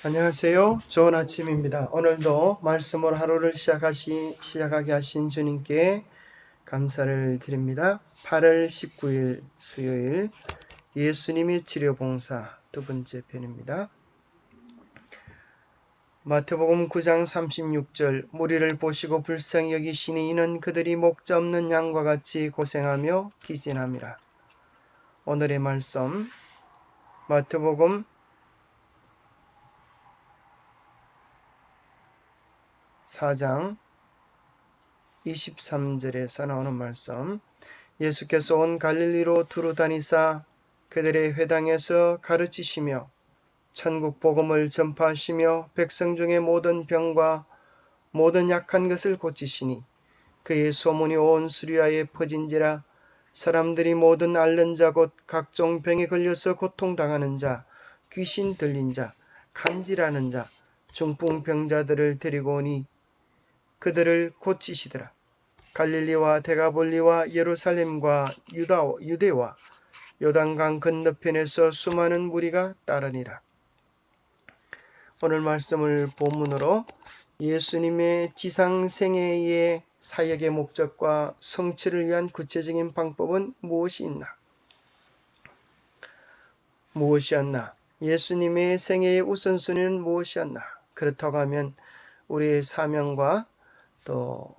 안녕하세요. 좋은 아침입니다. 오늘도 말씀으로 하루를 시작하게 하신 주님께 감사를 드립니다. 8월 19일 수요일 예수님의 치료봉사 두 번째 편입니다. 마태복음 9장 36절 무리를 보시고 불쌍히 여기시니 이는 그들이 목자 없는 양과 같이 고생하며 기진함이라. 오늘의 말씀 마태복음 4장 23절에서 나오는 말씀. 예수께서 온 갈릴리로 두루 다니사 그들의 회당에서 가르치시며 천국 복음을 전파하시며 백성 중에 모든 병과 모든 약한 것을 고치시니 그의 소문이 온 수리아에 퍼진지라. 사람들이 모든 앓는 자 곧 각종 병에 걸려서 고통당하는 자, 귀신 들린 자, 간질하는 자, 중풍병자들을 데리고 오니 그들을 고치시더라. 갈릴리와 데가볼리와 예루살렘과 유대와 요단강 건너편에서 수많은 무리가 따르니라. 오늘 말씀을 본문으로 예수님의 지상생애의 사역의 목적과 성취를 위한 구체적인 방법은 무엇이었나? 예수님의 생애의 우선순위는 무엇이었나? 그렇다고 하면 우리의 사명과 또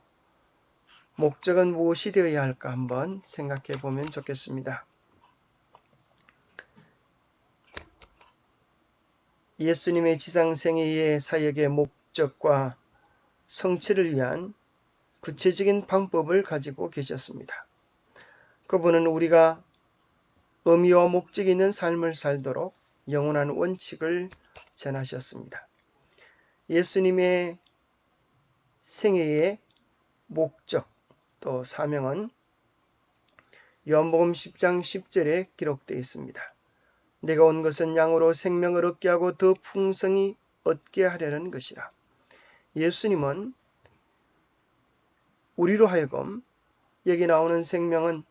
목적은 무엇이 되어야 할까 한번 생각해 보면 좋겠습니다. 예수님의 지상생애의 사역의 목적과 성취를 위한 구체적인 방법을 가지고 계셨습니다. 그분은 우리가 의미와 목적이 있는 삶을 살도록 영원한 원칙을 전하셨습니다. 예수님의 생애의 목적 또 사명은 요한복음 10장 10절에 기록되어 있습니다. 내가 온 것은 양으로 생명을 얻게 하고 더 풍성히 얻게 하려는 것이라. 예수님은 우리로 하여금 여기 나오는 생명은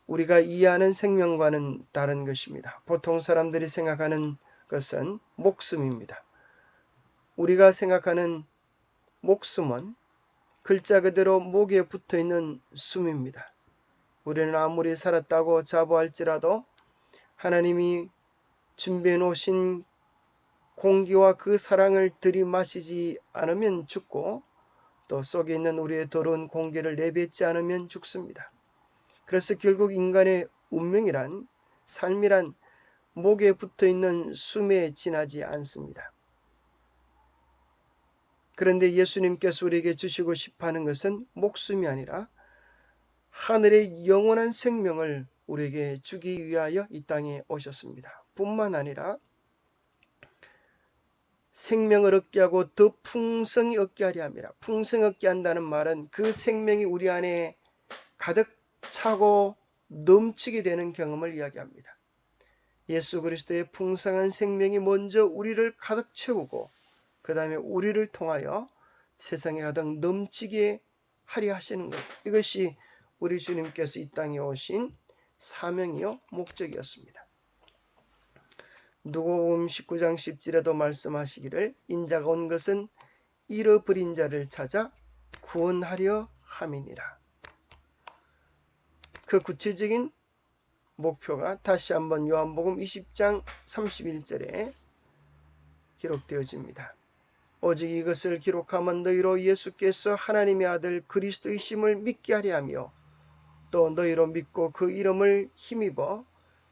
우리가 이해하는 생명과는 다른 것입니다. 보통 사람들이 생각하는 것은 목숨입니다. 우리가 생각하는 목숨은 글자 그대로 목에 붙어있는 숨입니다. 우리는 아무리 살았다고 자부할지라도 하나님이 준비해 놓으신 공기와 그 사랑을 들이마시지 않으면 죽고 또 속에 있는 우리의 더러운 공기를 내뱉지 않으면 죽습니다. 그래서 결국 인간의 운명이란 삶이란 목에 붙어있는 숨에 지나지 않습니다. 그런데 예수님께서 우리에게 주시고 싶어하는 것은 목숨이 아니라 하늘의 영원한 생명을 우리에게 주기 위하여 이 땅에 오셨습니다. 뿐만 아니라 생명을 얻게 하고 더 풍성히 얻게 하려 함이라. 풍성히 얻게 한다는 말은 그 생명이 우리 안에 가득 차고 넘치게 되는 경험을 이야기합니다. 예수 그리스도의 풍성한 생명이 먼저 우리를 가득 채우고 그 다음에 우리를 통하여 세상에 가득 넘치게 하려 하시는 것. 이것이 우리 주님께서 이 땅에 오신 사명이요 목적이었습니다. 누가복음 19장 10절에도 말씀하시기를 인자가 온 것은 잃어버린 자를 찾아 구원하려 함이니라. 그 구체적인 목표가 다시 한번 요한복음 20장 31절에 기록되어집니다. 오직 이것을 기록하면 너희로 예수께서 하나님의 아들 그리스도이심을 믿게 하려 하며 또 너희로 믿고 그 이름을 힘입어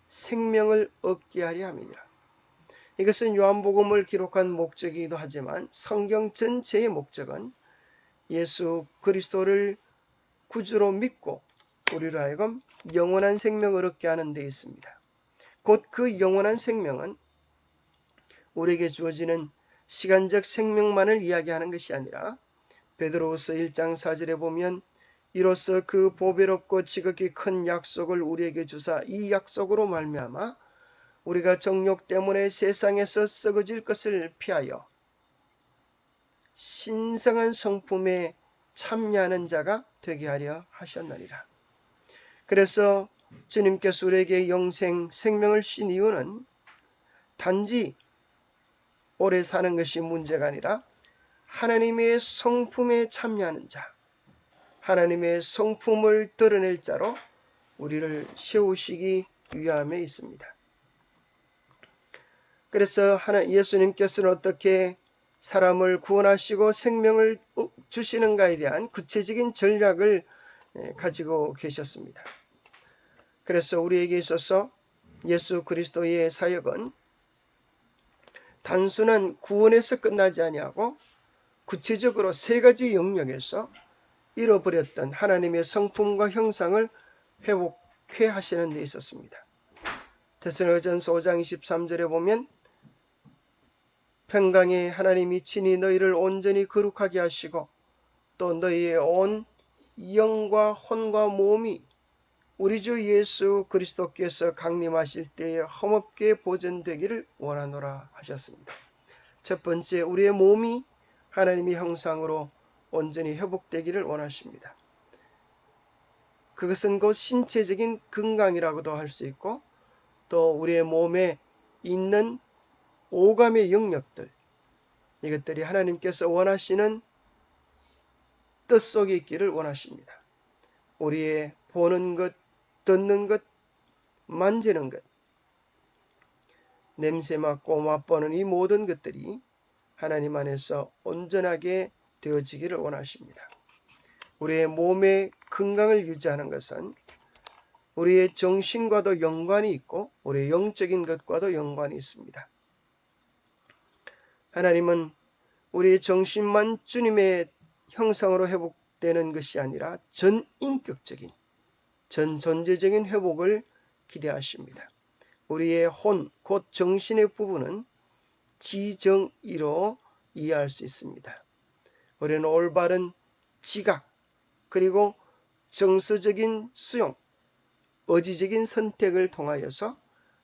생명을 얻게 하려 함이니라. 이것은 요한복음을 기록한 목적이기도 하지만 성경 전체의 목적은 예수 그리스도를 구주로 믿고 우리로 하여금 영원한 생명을 얻게 하는 데 있습니다. 곧 그 영원한 생명은 우리에게 주어지는 시간적 생명만을 이야기하는 것이 아니라 베드로후서 1장 4절에 보면 이로써 그 보배롭고 지극히 큰 약속을 우리에게 주사 이 약속으로 말미암아 우리가 정욕 때문에 세상에서 썩어질 것을 피하여 신성한 성품에 참여하는 자가 되게 하려 하셨느니라. 그래서 주님께서 우리에게 영생 생명을 주신 이유는 단지 오래 사는 것이 문제가 아니라 하나님의 성품에 참여하는 자, 하나님의 성품을 드러낼 자로 우리를 세우시기 위함에 있습니다. 그래서 예수님께서는 어떻게 사람을 구원하시고 생명을 주시는가에 대한 구체적인 전략을 가지고 계셨습니다. 그래서 우리에게 있어서 예수 그리스도의 사역은 단순한 구원에서 끝나지 아니하고 구체적으로 세 가지 영역에서 잃어버렸던 하나님의 성품과 형상을 회복해 하시는 데 있었습니다. 데살로니가전서 5장 23절에 보면 평강의 하나님이 친히 너희를 온전히 거룩하게 하시고 또 너희의 온 영과 혼과 몸이 우리 주 예수 그리스도께서 강림하실 때에 험없게 보존되기를 원하노라 하셨습니다. 첫 번째, 우리의 몸이 하나님의 형상으로 온전히 회복되기를 원하십니다. 그것은 곧 신체적인 건강이라고도 할 수 있고 또 우리의 몸에 있는 오감의 영역들, 이것들이 하나님께서 원하시는 뜻 속에 있기를 원하십니다. 우리의 보는 것, 듣는 것, 만지는 것, 냄새 맡고 맛보는 이 모든 것들이 하나님 안에서 온전하게 되어지기를 원하십니다. 우리의 몸의 건강을 유지하는 것은 우리의 정신과도 연관이 있고 우리의 영적인 것과도 연관이 있습니다. 하나님은 우리의 정신만 주님의 형상으로 회복되는 것이 아니라 전인격적인, 전존재적인 회복을 기대하십니다. 우리의 혼, 곧 정신의 부분은 지정의로 이해할 수 있습니다. 우리는 올바른 지각, 그리고 정서적인 수용, 의지적인 선택을 통하여서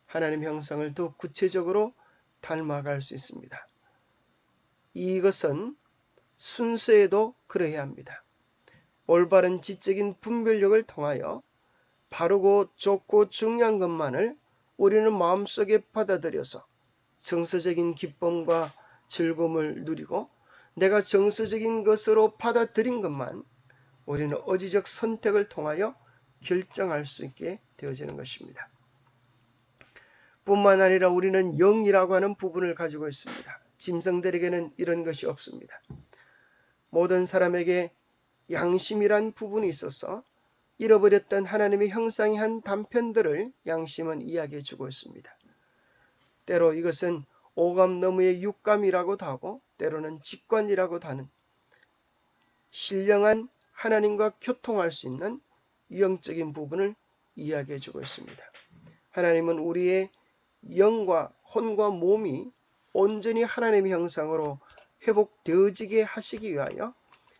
하나님 형상을 더욱 구체적으로 닮아갈 수 있습니다. 이것은 순서에도 그러해야 합니다. 올바른 지적인 분별력을 통하여 바르고 좋고 중요한 것만을 우리는 마음속에 받아들여서 정서적인 기쁨과 즐거움을 누리고 내가 정서적인 것으로 받아들인 것만 우리는 의지적 선택을 통하여 결정할 수 있게 되어지는 것입니다. 뿐만 아니라 우리는 영이라고 하는 부분을 가지고 있습니다. 짐승들에게는 이런 것이 없습니다. 모든 사람에게 양심이란 부분이 있어서 잃어버렸던 하나님의 형상의 한 단편들을 양심은 이야기해 주고 있습니다. 때로 이것은 오감 너머의 육감이라고도 하고 때로는 직관이라고도 하는 신령한 하나님과 교통할 수 있는 영적인 부분을 이야기해 주고 있습니다. 하나님은 우리의 영과 혼과 몸이 온전히 하나님의 형상으로 회복되어지게 하시기 위하여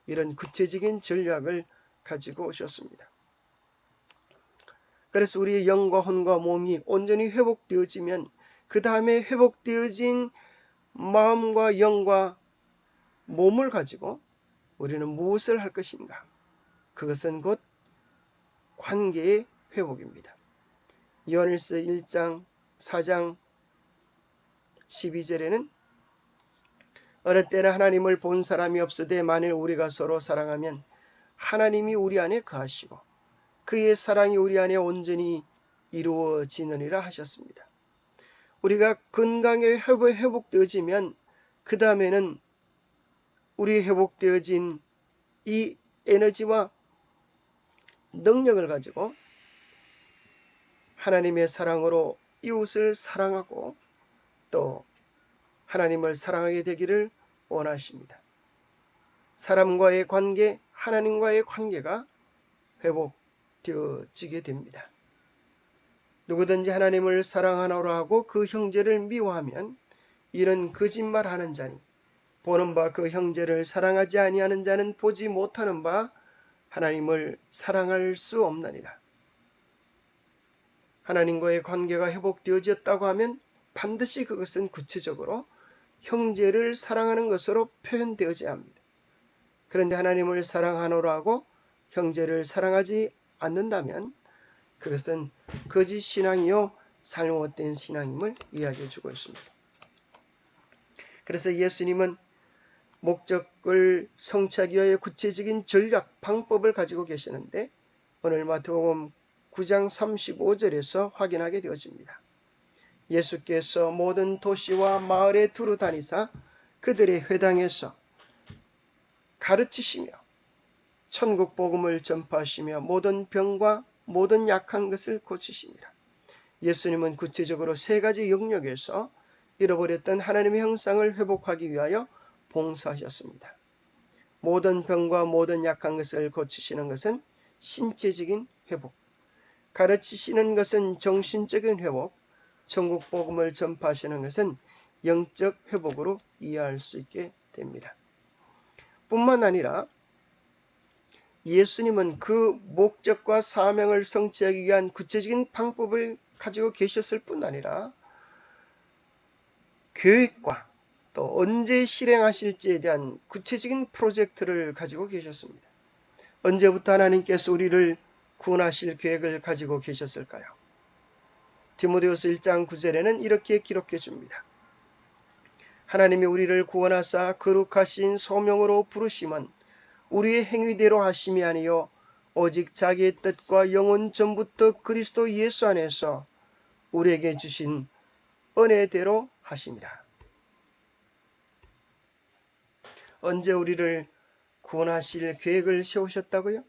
이런 구체적인 전략을 가지고 오셨습니다. 그래서 우리의 영과 혼과 몸이 온전히 회복되어지면 그 다음에 회복되어진 마음과 영과 몸을 가지고 우리는 무엇을 할 것인가? 그것은 곧 관계의 회복입니다. 요한일서 1장 4장 12절에는 어느 때나 하나님을 본 사람이 없으되 만일 우리가 서로 사랑하면 하나님이 우리 안에 거하시고 그의 사랑이 우리 안에 온전히 이루어지느니라 하셨습니다. 우리가 건강에 회복되어지면 그 다음에는 우리 회복되어진 이 에너지와 능력을 가지고 하나님의 사랑으로 이웃을 사랑하고 또 하나님을 사랑하게 되기를 원하십니다. 사람과의 관계, 하나님과의 관계가 회복되어지게 됩니다. 누구든지 하나님을 사랑하노라 하고 그 형제를 미워하면 이는 거짓말하는 자니 보는 바 그 형제를 사랑하지 아니하는 자는 보지 못하는 바 하나님을 사랑할 수 없느니라. 하나님과의 관계가 회복되어졌다고 하면 반드시 그것은 구체적으로 형제를 사랑하는 것으로 표현되어져야 합니다. 그런데 하나님을 사랑하노라 하고 형제를 사랑하지 않는다면 그것은 거짓 신앙이요 잘못된 신앙임을 이야기해 주고 있습니다. 그래서 예수님은 목적을 성취하기 위하여 구체적인 전략, 방법을 가지고 계시는데 오늘 마태복음 9장 35절에서 확인하게 되어집니다. 예수께서 모든 도시와 마을에 두루 다니사 그들의 회당에서 가르치시며 천국 복음을 전파하시며 모든 병과 모든 약한 것을 고치시니라. 예수님은 구체적으로 세 가지 영역에서 잃어버렸던 하나님의 형상을 회복하기 위하여 봉사하셨습니다. 모든 병과 모든 약한 것을 고치시는 것은 신체적인 회복, 가르치시는 것은 정신적인 회복, 천국 복음을 전파하시는 것은 영적 회복으로 이해할 수 있게 됩니다. 뿐만 아니라 예수님은 그 목적과 사명을 성취하기 위한 구체적인 방법을 가지고 계셨을 뿐 아니라 계획과 또 언제 실행하실지에 대한 구체적인 프로젝트를 가지고 계셨습니다. 언제부터 하나님께서 우리를 구원하실 계획을 가지고 계셨을까요? 디모데후서 1장 9절에는 이렇게 기록해 줍니다. 하나님이 우리를 구원하사 거룩하신 소명으로 부르심은 우리의 행위대로 하심이 아니요 오직 자기의 뜻과 영혼 전부터 그리스도 예수 안에서 우리에게 주신 은혜대로 하심이라. 언제 우리를 구원하실 계획을 세우셨다고요?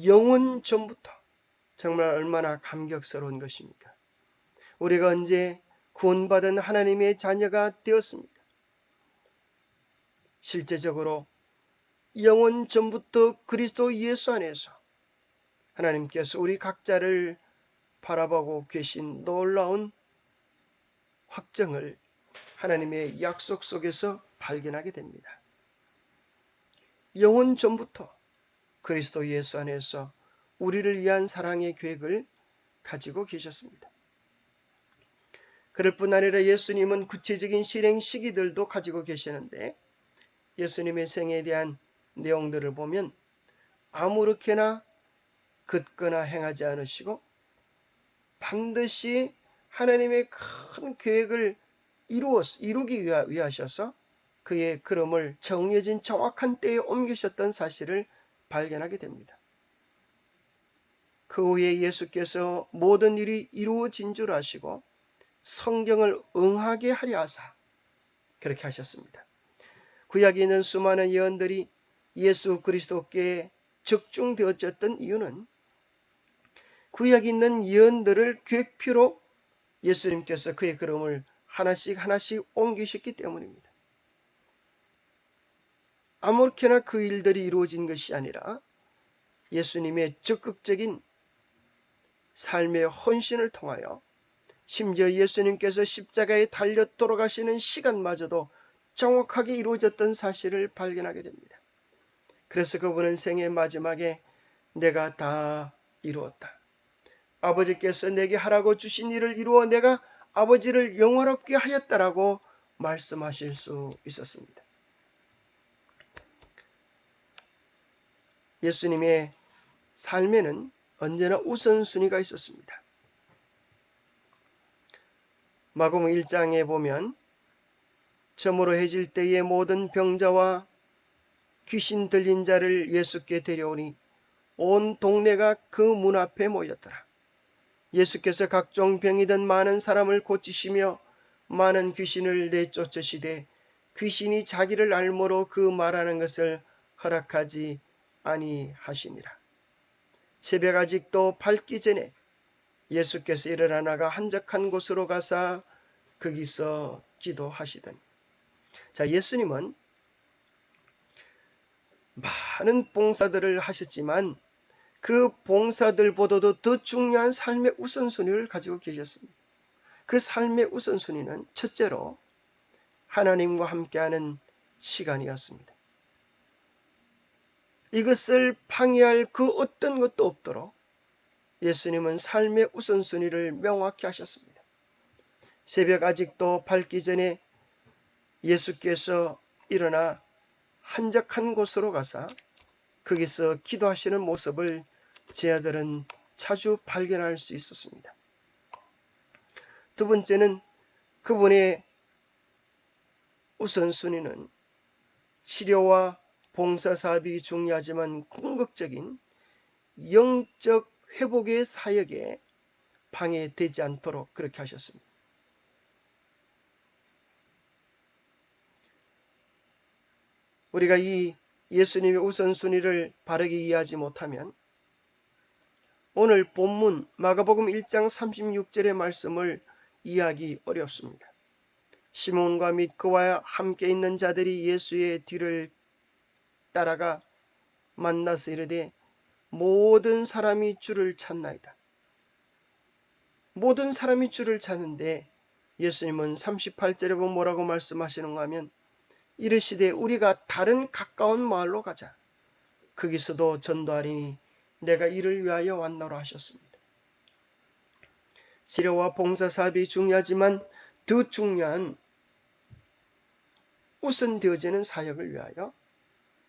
영혼 전부터. 정말 얼마나 감격스러운 것입니까? 우리가 언제 구원받은 하나님의 자녀가 되었습니까? 실제적으로 영혼 전부터 그리스도 예수 안에서 하나님께서 우리 각자를 바라보고 계신 놀라운 확정을 하나님의 약속 속에서 발견하게 됩니다. 영혼 전부터 그리스도 예수 안에서 우리를 위한 사랑의 계획을 가지고 계셨습니다. 그럴 뿐 아니라 예수님은 구체적인 실행 시기들도 가지고 계시는데 예수님의 생애에 대한 내용들을 보면 아무렇게나 긋거나 행하지 않으시고 반드시 하나님의 큰 계획을 이루기 위하셔서 그의 걸음을 정해진 정확한 때에 옮기셨던 사실을 발견하게 됩니다. 그 후에 예수께서 모든 일이 이루어진 줄 아시고 성경을 응하게 하려 하사 그렇게 하셨습니다. 구약에 있는 수많은 예언들이 예수 그리스도께 적중되어졌던 이유는 구약에 있는 예언들을 계획표로 예수님께서 그의 걸음을 하나씩 옮기셨기 때문입니다. 아무렇게나 그 일들이 이루어진 것이 아니라 예수님의 적극적인 삶의 헌신을 통하여 심지어 예수님께서 십자가에 달려 돌아가시는 시간마저도 정확하게 이루어졌던 사실을 발견하게 됩니다. 그래서 그분은 생애 마지막에 내가 다 이루었다. 아버지께서 내게 하라고 주신 일을 이루어 내가 아버지를 영화롭게 하였다라고 말씀하실 수 있었습니다. 예수님의 삶에는 언제나 우선순위가 있었습니다. 마가복음 1장에 보면 저물어 해질 때에 모든 병자와 귀신 들린 자를 예수께 데려오니 온 동네가 그 문 앞에 모였더라. 예수께서 각종 병이든 많은 사람을 고치시며 많은 귀신을 내쫓으시되 귀신이 자기를 알므로 그 말하는 것을 허락하지 아니하시니라. 새벽 아직도 밝기 전에 예수께서 일어나 나가 한적한 곳으로 가사 거기서 기도하시더니. 자, 예수님은 많은 봉사들을 하셨지만 그 봉사들보다도 더 중요한 삶의 우선순위를 가지고 계셨습니다. 그 삶의 우선순위는 첫째로 하나님과 함께하는 시간이었습니다. 이것을 방해할 그 어떤 것도 없도록 예수님은 삶의 우선순위를 명확히 하셨습니다. 새벽 아직도 밝기 전에 예수께서 일어나 한적한 곳으로 가서 거기서 기도하시는 모습을 제 아들은 자주 발견할 수 있었습니다. 2번째는 그분의 우선순위는 치료와 봉사사업이 중요하지만 궁극적인 영적 회복의 사역에 방해되지 않도록 그렇게 하셨습니다. 우리가 이 예수님의 우선순위를 바르게 이해하지 못하면 오늘 본문 마가복음 1장 36절의 말씀을 이해하기 어렵습니다. 시몬과 및 그와 함께 있는 자들이 예수의 뒤를 따라가 만나서 이르되 모든 사람이 주를 찾나이다. 모든 사람이 주를 찾는데 예수님은 38절에 보면 뭐라고 말씀하시는가 하면 이르시되 우리가 다른 가까운 마을로 가자. 거기서도 전도하리니 내가 이를 위하여 왔노라 하셨습니다. 치료와 봉사사업이 중요하지만 더 중요한 우선되어지는 사역을 위하여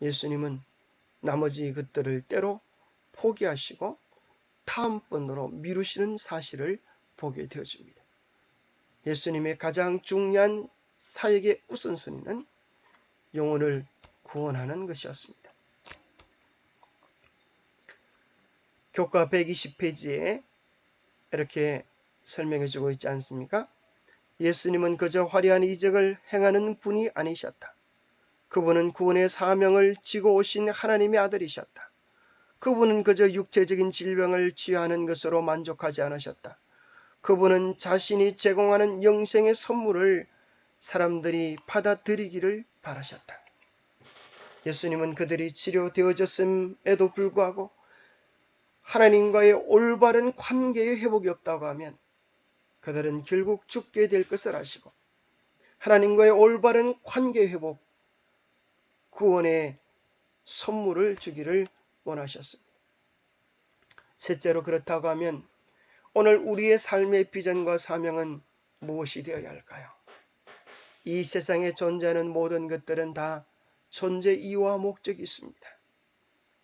예수님은 나머지 것들을 때로 포기하시고 다음번으로 미루시는 사실을 보게 되어집니다. 예수님의 가장 중요한 사역의 우선순위는 영혼을 구원하는 것이었습니다. 교과 120페이지에 이렇게 설명해주고 있지 않습니까? 예수님은 그저 화려한 이적을 행하는 분이 아니셨다. 그분은 구원의 사명을 지고 오신 하나님의 아들이셨다. 그분은 그저 육체적인 질병을 치유하는 것으로 만족하지 않으셨다. 그분은 자신이 제공하는 영생의 선물을 사람들이 받아들이기를 바라셨다. 예수님은 그들이 치료되어졌음에도 불구하고 하나님과의 올바른 관계의 회복이 없다고 하면 그들은 결국 죽게 될 것을 아시고 하나님과의 올바른 관계 회복, 구원의 선물을 주기를 원하셨습니다. 셋째로 그렇다고 하면 오늘 우리의 삶의 비전과 사명은 무엇이 되어야 할까요? 이 세상에 존재하는 모든 것들은 다 존재 이유와 목적이 있습니다.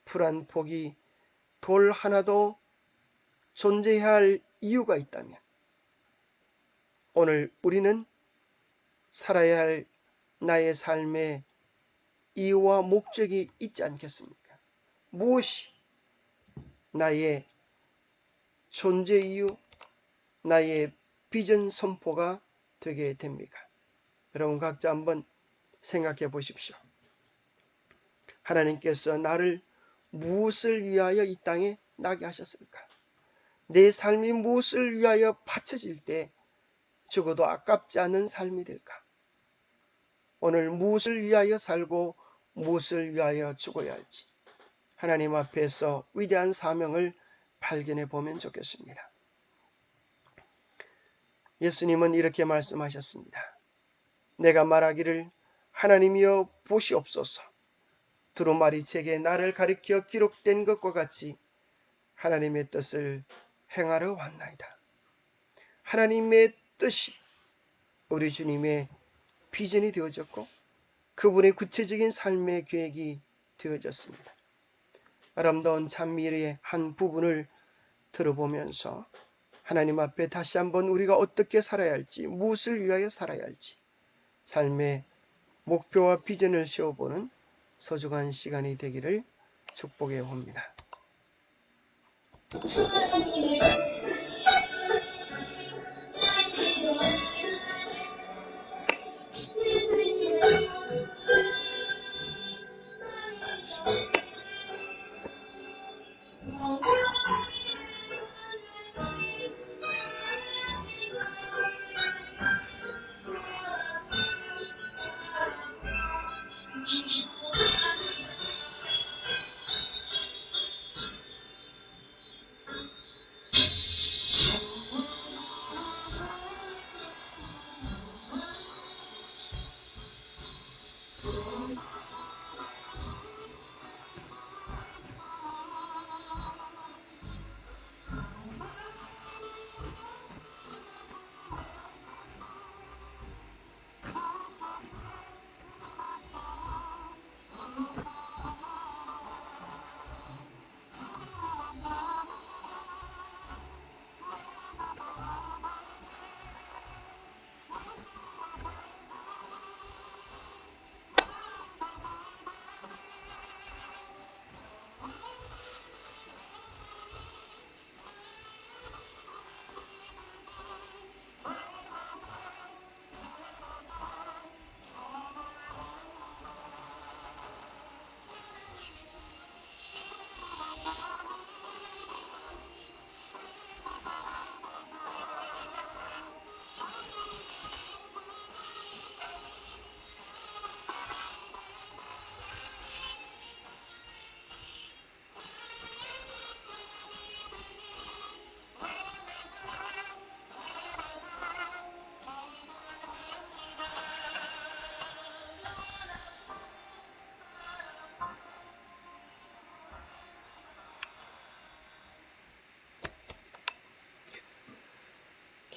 풀 한 폭이 돌 하나도 존재해야 할 이유가 있다면 오늘 우리는 살아야 할 나의 삶의 이유와 목적이 있지 않겠습니까? 무엇이 나의 존재 이유, 나의 비전 선포가 되게 됩니까? 여러분 각자 한번 생각해 보십시오. 하나님께서 나를 무엇을 위하여 이 땅에 나게 하셨을까? 내 삶이 무엇을 위하여 바쳐질 때 죽어도 아깝지 않은 삶이 될까? 오늘 무엇을 위하여 살고 무엇을 위하여 죽어야 할지 하나님 앞에서 위대한 사명을 발견해 보면 좋겠습니다. 예수님은 이렇게 말씀하셨습니다. 내가 말하기를 하나님이여 보시옵소서. 두루마리 책에 나를 가리켜 기록된 것과 같이 하나님의 뜻을 행하러 왔나이다. 하나님의 뜻이 우리 주님의 비전이 되어졌고 그분의 구체적인 삶의 계획이 되어졌습니다. 아름다운 찬미의 한 부분을 들어보면서 하나님 앞에 다시 한번 우리가 어떻게 살아야 할지, 무엇을 위하여 살아야 할지 삶의 목표와 비전을 세워보는 소중한 시간이 되기를 축복해 봅니다.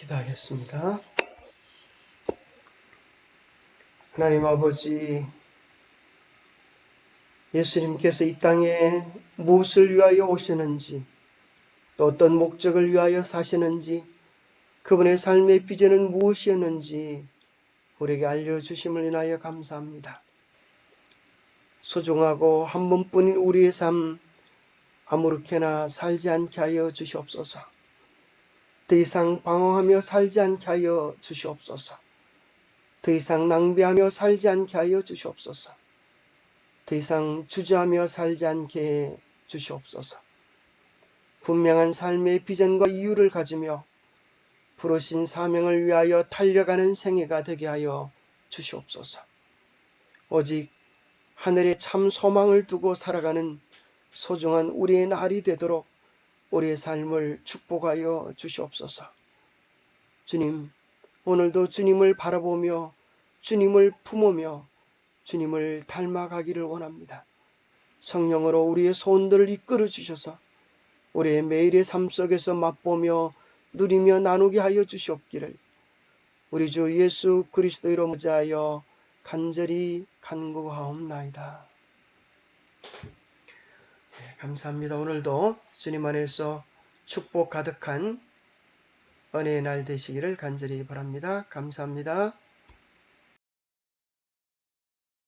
기도하겠습니다. 하나님 아버지, 예수님께서 이 땅에 무엇을 위하여 오셨는지, 또 어떤 목적을 위하여 사시는지, 그분의 삶의 비전은 무엇이었는지 우리에게 알려주심을 인하여 감사합니다. 소중하고 한 번뿐인 우리의 삶 아무렇게나 살지 않게 하여 주시옵소서. 더 이상 방황하며 살지 않게 하여 주시옵소서. 더 이상 낭비하며 살지 않게 하여 주시옵소서. 더 이상 주저하며 살지 않게 해 주시옵소서. 분명한 삶의 비전과 이유를 가지며 부르신 사명을 위하여 달려가는 생애가 되게 하여 주시옵소서. 오직 하늘에 참 소망을 두고 살아가는 소중한 우리의 날이 되도록 우리의 삶을 축복하여 주시옵소서. 주님, 오늘도 주님을 바라보며 주님을 품으며 주님을 닮아가기를 원합니다. 성령으로 우리의 손들을 이끌어 주셔서 우리의 매일의 삶 속에서 맛보며 누리며 나누게 하여 주시옵기를 우리 주 예수 그리스도 이름으로 모자하여 간절히 간구하옵나이다. 감사합니다. 오늘도 주님 안에서 축복 가득한 은혜의 날 되시기를 간절히 바랍니다. 감사합니다.